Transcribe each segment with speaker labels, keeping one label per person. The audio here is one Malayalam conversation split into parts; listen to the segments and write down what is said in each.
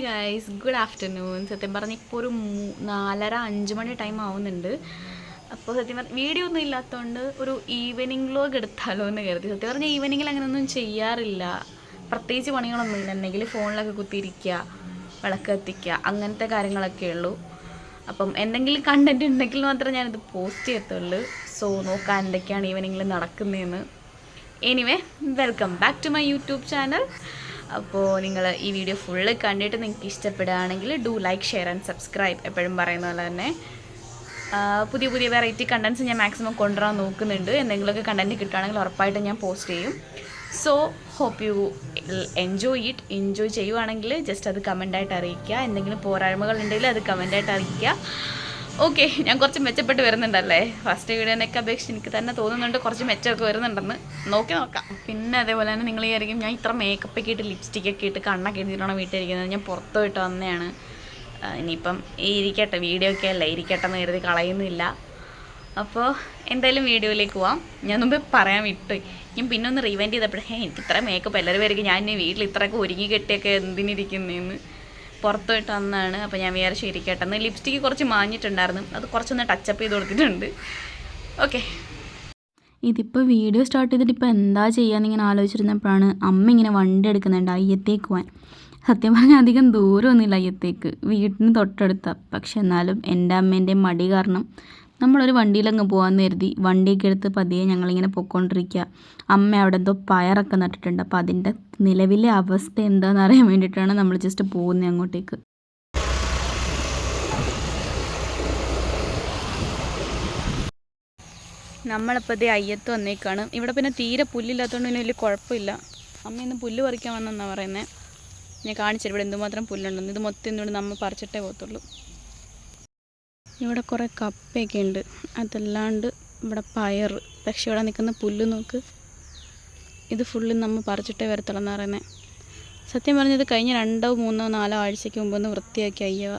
Speaker 1: Guys, good afternoon. സത്യം പറഞ്ഞാൽ ഇപ്പോൾ ഒരു 4:30-5 മണി ടൈം ആവുന്നുണ്ട്. അപ്പോൾ സത്യം പറഞ്ഞാൽ വീഡിയോ ഒന്നും ഇല്ലാത്തതുകൊണ്ട് ഒരു ഈവനിങ് വ്ലോഗ് എടുത്താലോ എന്ന് കരുതി. സത്യം പറഞ്ഞാൽ ഈവനിങ്ങിൽ അങ്ങനെയൊന്നും ചെയ്യാറില്ല, പ്രത്യേകിച്ച് പണികളൊന്നുമില്ല. എന്തെങ്കിൽ ഫോണിലൊക്കെ കുത്തിയിരിക്കുക, വിളക്ക് കത്തിക്കുക, അങ്ങനത്തെ കാര്യങ്ങളൊക്കെ ഉള്ളൂ. അപ്പം എന്തെങ്കിലും കണ്ടൻറ്റ് ഉണ്ടെങ്കിൽ മാത്രമേ ഞാനിത് പോസ്റ്റ് ചെയ്യത്തുള്ളൂ. സോ നോക്കാൻ എന്തൊക്കെയാണ് ഈവനിങ്ങിൽ നടക്കുന്നതെന്ന്. Anyway, welcome back to my YouTube channel. അപ്പോൾ നിങ്ങൾ ഈ വീഡിയോ ഫുള്ള് കണ്ടിട്ട് നിങ്ങൾക്ക് ഇഷ്ടപ്പെടുകയാണെങ്കിൽ do like, share and subscribe. എപ്പോഴും പറയുന്ന പോലെ തന്നെ പുതിയ പുതിയ വെറൈറ്റി കണ്ടൻറ്റ്സ് ഞാൻ മാക്സിമം കൊണ്ടുവരാൻ നോക്കുന്നുണ്ട്. എന്തെങ്കിലുമൊക്കെ കണ്ടൻറ്റ് കിട്ടുകയാണെങ്കിൽ ഉറപ്പായിട്ടും ഞാൻ പോസ്റ്റ് ചെയ്യും. സോ ഹോപ്പ് യു എൻജോയ് ചെയ്യുവാണെങ്കിൽ ജസ്റ്റ് അത് കമൻ്റായിട്ട് അറിയിക്കുക. എന്തെങ്കിലും പോരായ്മകൾ ഉണ്ടെങ്കിൽ അത് കമൻ്റായിട്ട് അറിയിക്കുക. ഓക്കെ, ഞാൻ കുറച്ച് മെച്ചപ്പെട്ട് വരുന്നുണ്ടല്ലേ. ഫസ്റ്റ് വീഡിയോനൊക്കെ അപേക്ഷിച്ച് എനിക്ക് തന്നെ തോന്നുന്നുണ്ട് കുറച്ച് മെച്ചമൊക്കെ വരുന്നുണ്ടെന്ന്. നോക്കാം. പിന്നെ അതേപോലെ തന്നെ നിങ്ങൾ വിചാരിക്കും ഞാൻ ഇത്ര മേക്കപ്പൊക്കെ ഇട്ട് ലിപ്സ്റ്റിക്കൊക്കെ ഇട്ട് കണ്ണൊക്കെ എഴുതിയിട്ടാണ് വീട്ടിലിരിക്കുന്നത്. ഞാൻ പുറത്ത് പോയിട്ട് വന്നതാണ്. ഇനിയിപ്പം ഇരിക്കട്ടെ, വീഡിയോ ഒക്കെ അല്ലേ, ഇരിക്കട്ടെ എന്ന് കരുതി കളയുന്നില്ല. അപ്പോൾ എന്തായാലും വീഡിയോയിലേക്ക് പോവാം. ഞാൻ മുമ്പ് പറയാൻ വിട്ടു. ഞാൻ പിന്നെ ഒന്ന് റിവൈൻഡ് ചെയ്തപ്പോഴേ എനിക്ക് ഇത്ര മേക്കപ്പ് എല്ലാവരും പേർക്ക് ഞാൻ ഇനി വീട്ടിൽ ഇത്രയൊക്കെ ഒരുങ്ങി കെട്ടിയൊക്കെ എന്തിനിരിക്കുന്നതെന്ന് പുറത്ത് പോയിട്ട് വന്നതാണ്. അപ്പോൾ ഞാൻ വിചാരിച്ചു ഇരിക്കട്ടെ എന്ന്. ലിപ്സ്റ്റിക്ക് കുറച്ച് മാഞ്ഞിട്ടുണ്ടായിരുന്നു, അത് കുറച്ചൊന്ന് ടച്ചപ്പ് ചെയ്ത് കൊടുത്തിട്ടുണ്ട്. ഓക്കെ, ഇതിപ്പോൾ വീഡിയോ സ്റ്റാർട്ട് ചെയ്തിട്ട് ഇപ്പോൾ എന്താ ചെയ്യാന്നിങ്ങനെ ആലോചിച്ചിരുന്നപ്പോഴാണ് അമ്മ ഇങ്ങനെ വണ്ടി എടുക്കുന്നുണ്ട് അയ്യത്തേക്ക് പോകാൻ. സത്യം പറഞ്ഞാൽ അധികം ദൂരമൊന്നുമില്ല അയ്യത്തേക്ക്, വീട്ടിന് തൊട്ടടുത്താണ്. പക്ഷെ എന്നാലും എൻ്റെ അമ്മേൻ്റെയും മടി കാരണം നമ്മളൊരു വണ്ടിയിലങ്ങ് പോകാമെന്ന് കരുതി വണ്ടിയൊക്കെ എടുത്ത് പതിയെ ഞങ്ങളിങ്ങനെ പൊയ്ക്കൊണ്ടിരിക്കുക. അമ്മ അവിടെ എന്തോ പയറൊക്കെ നട്ടിട്ടുണ്ട്. അപ്പോൾ അതിൻ്റെ നിലവിലെ അവസ്ഥ എന്താണെന്ന് അറിയാൻ വേണ്ടിയിട്ടാണ് നമ്മൾ ജസ്റ്റ് പോകുന്നത് അങ്ങോട്ടേക്ക്. നമ്മളിപ്പോൾ ഇതേ അയ്യത്ത് വന്നേക്കാണ്. ഇവിടെ പിന്നെ തീരെ പുല്ലില്ലാത്തതുകൊണ്ട് പിന്നെ വലിയ കുഴപ്പമില്ല. അമ്മ ഇന്ന് പുല്ല് പറിക്കാൻ വന്നെന്നാണ് പറയുന്നത്. ഞാൻ കാണിച്ചിട്ട് ഇവിടെ എന്തുമാത്രം പുല്ലുണ്ടെന്ന്. ഇത് മൊത്തം എന്തുകൊണ്ട് നമ്മൾ പറിച്ചിട്ടേ പോകത്തുള്ളൂ. ഇവിടെ കുറേ കപ്പയൊക്കെ ഉണ്ട്, അതല്ലാണ്ട് ഇവിടെ പയർ. പക്ഷേ ഇവിടെ നിൽക്കുന്ന പുല്ല് നോക്ക്, ഇത് ഫുള്ള് നമ്മൾ പറിച്ചിട്ടേ വരത്തുള്ളെന്ന് പറയുന്നത്. സത്യം പറഞ്ഞത് കഴിഞ്ഞ 2, 3, 4 ആഴ്ചയ്ക്ക് മുമ്പ് ഒന്ന് വൃത്തിയാക്കി അയ്യവ.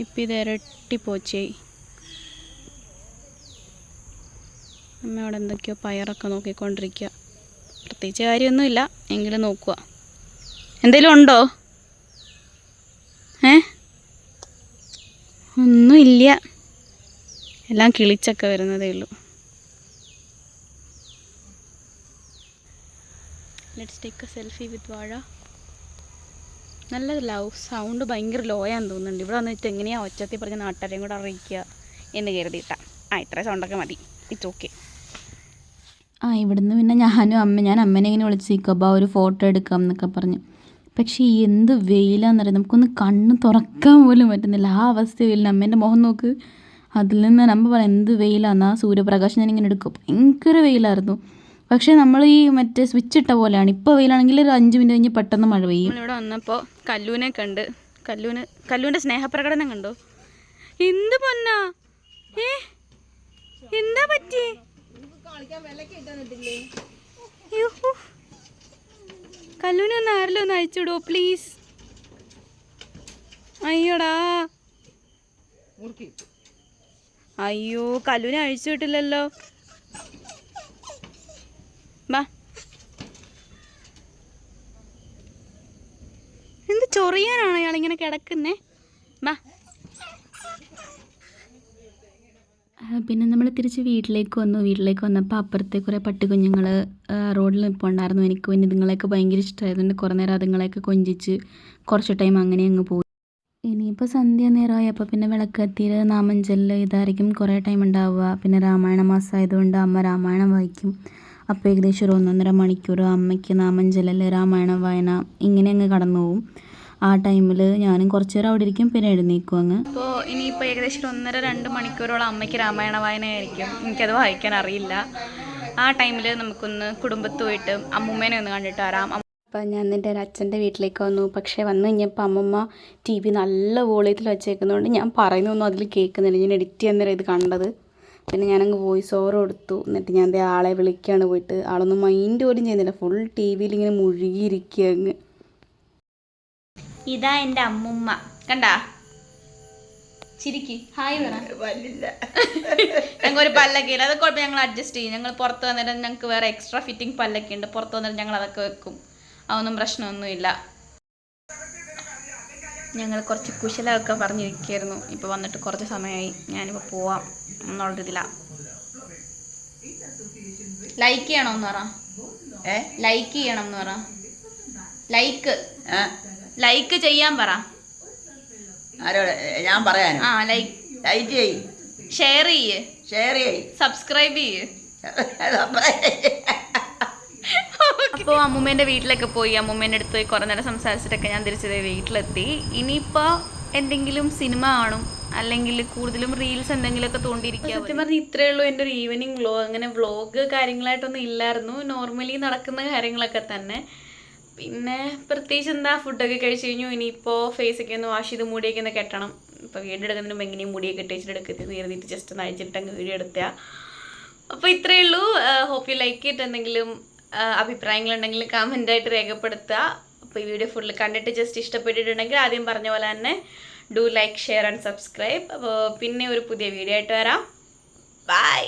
Speaker 1: ഇപ്പം ഇത് ഇരട്ടി പോച്ചയായി. അമ്മ അവിടെ എന്തൊക്കെയോ പയറൊക്കെ നോക്കിക്കൊണ്ടിരിക്കുക. പ്രത്യേകിച്ച് കാര്യമൊന്നുമില്ല, എങ്കിലും നോക്കുക. എന്തെങ്കിലും ഉണ്ടോ? ഒന്നുമില്ല, എല്ലാം കിളിച്ചൊക്കെ വരുന്നതേ ഉള്ളൂ. Let's take A selfie with വാഴ. നല്ല സൗണ്ട് ഭയങ്കര ലോയാന്ന് തോന്നുന്നുണ്ട്. ഇവിടെ വന്നിട്ട് എങ്ങനെയാണ് ഒച്ചത്തിൽ പറഞ്ഞ നാട്ടുകാരെയും കൂടെ അറിയിക്കുക എന്ന് കരുതിയിട്ടാണ്. ഇത്ര സൗണ്ടൊക്കെ മതി, ഇറ്റ്സ് ഓക്കെ. ഇവിടുന്ന് പിന്നെ ഞാൻ അമ്മേനെ ഇങ്ങനെ വിളിച്ച് നിൽക്കുക, ഒരു ഫോട്ടോ എടുക്കാം എന്നൊക്കെ പറഞ്ഞു. പക്ഷേ എന്ത് വെയിലാണെന്നറിയാം, നമുക്കൊന്ന് കണ്ണ് തുറക്കാൻ പോലും പറ്റുന്നില്ല. ആ അവസ്ഥ വെയിലിന്. അമ്മേൻ്റെ മുഖം നോക്ക്, അതിൽ നിന്ന് നമ്മൾ പറയാം എന്ത് വെയിലാന്ന്. ആ സൂര്യപ്രകാശം ഞാനിങ്ങനെ എടുക്കും, ഭയങ്കര വെയിലായിരുന്നു. പക്ഷേ നമ്മൾ ഈ മറ്റേ സ്വിച്ച് ഇട്ട പോലെയാണ്. ഇപ്പോൾ വെയിലാണെങ്കിൽ ഒരു 5 മിനിറ്റ് കഴിഞ്ഞ് പെട്ടെന്ന് മഴ പെയ്യും. നമ്മളിവിടെ വന്നപ്പോൾ കല്ലൂനെ കണ്ട്. കല്ലൂൻ്റെ സ്നേഹപ്രകടനം കണ്ടോ? എന്ത് പൊന്നാ, എന്താ പറ്റി? കല്ലൂനെ ഒന്ന് ആരെങ്കിലും ഒന്ന് അയച്ചുവിടുമോ പ്ലീസ്? അയ്യോടാ, അയ്യോ കല്ലൂനെ അഴിച്ചു വിട്ടില്ലല്ലോ. ബാ, എന്ത് ചൊറിയാനാണോ ഇയാളിങ്ങനെ കിടക്കുന്നേ? ബാ. പിന്നെ നമ്മൾ തിരിച്ച് വീട്ടിലേക്ക് വന്നപ്പോൾ അപ്പുറത്തെ കുറേ പട്ടിക്കുഞ്ഞുങ്ങൾ റോഡിൽ നിൽപ്പുണ്ടായിരുന്നു. എനിക്ക് പിന്നെ ഇതുങ്ങളെയൊക്കെ ഭയങ്കര ഇഷ്ടമായതുകൊണ്ട് കുറേ നേരം അതുങ്ങളെയൊക്കെ കൊഞ്ചിച്ച് കുറച്ച് ടൈം അങ്ങനെ അങ്ങ് പോയി. ഇനിയിപ്പോൾ സന്ധ്യ നേരമായപ്പോൾ പിന്നെ വിളക്ക് കത്തിയിൽ നാമഞ്ചൊല്ല് ഇതായിരിക്കും കുറേ ടൈം ഉണ്ടാവുക. പിന്നെ രാമായണ മാസം ആയതുകൊണ്ട് അമ്മ രാമായണം വായിക്കും. അപ്പോൾ ഏകദേശം ഒരു 1.5 മണിക്കൂർ അമ്മയ്ക്ക് നാമഞ്ചൊല്ലൽ, രാമായണ വായന ഇങ്ങനെ അങ്ങ് കടന്നു പോകും. ആ ടൈമിൽ ഞാനും കുറച്ച് നേരം അവിടെ ഇരിക്കും, പിന്നെ എഴുന്നേക്കും അങ്ങ്. അപ്പോൾ ഇനിയിപ്പോൾ ഏകദേശം 1.5-2 മണിക്കൂറോളം അമ്മയ്ക്ക് രാമായണ വായനയായിരിക്കും. എനിക്കത് വായിക്കാൻ അറിയില്ല. ആ ടൈമിൽ നമുക്കൊന്ന് കുടുംബത്ത് പോയിട്ട് അമ്മൂമ്മേനെ ഒന്ന് കണ്ടിട്ട് വരാം. അപ്പം ഞാൻ എൻ്റെ അച്ഛൻ്റെ വീട്ടിലേക്ക് വന്നു. പക്ഷേ വന്നു കഴിഞ്ഞപ്പോൾ അമ്മമ്മ TV നല്ല വോളിയത്തിൽ വെച്ചേക്കുന്നതുകൊണ്ട് ഞാൻ പറയുന്നൊന്നും അതിൽ കേൾക്കുന്നില്ല. ഞാൻ എഡിറ്റ് ചെയ്യാൻ നേരം ഇത് കണ്ടത്. പിന്നെ ഞാനങ്ങ് വോയിസ് ഓവർ കൊടുത്തു. എന്നിട്ട് ഞാൻ ആളെ വിളിക്കുകയാണ് പോയിട്ട്. ആളൊന്നും മൈൻഡ് പോലും ചെയ്യുന്നില്ല, ഫുൾ TV ഇങ്ങനെ മുഴുകിയിരിക്കുക അങ്ങ്. ഇതാ എൻ്റെ അമ്മുമ്മ, കണ്ടാ? ചിരിക്ക്, ഹായ് പറ. ഞങ്ങൾ ഒരു പല്ലൊക്കെ ഇല്ല, അത് കുഴപ്പം, ഞങ്ങൾ അഡ്ജസ്റ്റ് ചെയ്യും. ഞങ്ങൾ പുറത്ത് വന്നിട്ട് ഞങ്ങൾക്ക് വേറെ എക്സ്ട്രാ ഫിറ്റിംഗ് പല്ലൊക്കെ ഉണ്ട്. പുറത്ത് വന്നിട്ട് ഞങ്ങൾ അതൊക്കെ വെക്കും, അതൊന്നും പ്രശ്നമൊന്നുമില്ല. ഞങ്ങൾ കുറച്ച് കുശലമൊക്കെ പറഞ്ഞിരിക്കുകയായിരുന്നു. ഇപ്പോൾ വന്നിട്ട് കുറച്ച് സമയമായി. ഞാനിപ്പോൾ പോവാം എന്നുള്ളൊരിതിലാണ്. ലൈക്ക് ചെയ്യണമെന്ന് പറ. ലൈക്ക് ചെയ്യണം എന്ന് പറ. ലൈക്ക് ചെയ്യാൻ പറ.
Speaker 2: ഞാൻ പറയാൻ
Speaker 1: ലൈക്ക് ഷെയർ ചെയ്യ് സബ്സ്ക്രൈബ് ചെയ്യ്. അപ്പോൾ അമ്മൂമ്മേൻ്റെ വീട്ടിലൊക്കെ പോയി അമ്മൂമ്മേൻ്റെ അടുത്ത് കുറേ നേരം സംസാരിച്ചിട്ടൊക്കെ ഞാൻ തിരിച്ചത് വീട്ടിലെത്തി. ഇനിയിപ്പോൾ എന്തെങ്കിലും സിനിമ കാണും, അല്ലെങ്കിൽ കൂടുതലും റീൽസ് എന്തെങ്കിലുമൊക്കെ തോണ്ടിയിരിക്കുക. സത്യം പറഞ്ഞാൽ ഇത്രയേ ഉള്ളൂ എൻ്റെ ഒരു ഈവനിങ് വ്ലോഗ്. അങ്ങനെ വ്ലോഗ് കാര്യങ്ങളായിട്ടൊന്നും ഇല്ലായിരുന്നു, നോർമലി നടക്കുന്ന കാര്യങ്ങളൊക്കെ തന്നെ. പിന്നെ പ്രത്യേകിച്ച് എന്താ, ഫുഡൊക്കെ കഴിച്ച് കഴിഞ്ഞു. ഇനിയിപ്പോൾ ഫേസൊക്കെ ഒന്ന് വാഷ് ചെയ്ത് മുടിയൊക്കെ ഒന്ന് കെട്ടണം. ഇപ്പോൾ വീഡിയോ എടുക്കുന്നതിന് മുമ്പ് എങ്ങനെയും മുടിയൊക്കെ ഇട്ടിട്ട് എടുക്കരുത് എഴുതിയിട്ട് ജസ്റ്റ് ഒന്ന് അഴിച്ചിട്ടങ്ങ് വീഡിയോ എടുത്താൽ. അപ്പോൾ ഇത്രയേ ഉള്ളൂ. Hope you like it. എന്തെങ്കിലും അഭിപ്രായങ്ങളുണ്ടെങ്കിൽ കമൻ്റായിട്ട് രേഖപ്പെടുത്തുക. അപ്പോൾ ഈ വീഡിയോ ഫുള്ള് കണ്ടിട്ട് ജസ്റ്റ് ഇഷ്ടപ്പെട്ടിട്ടുണ്ടെങ്കിൽ ആദ്യം പറഞ്ഞ പോലെ തന്നെ do like share and subscribe. അപ്പോൾ പിന്നെ ഒരു പുതിയ വീഡിയോ ആയിട്ട് വരാം. ബൈ.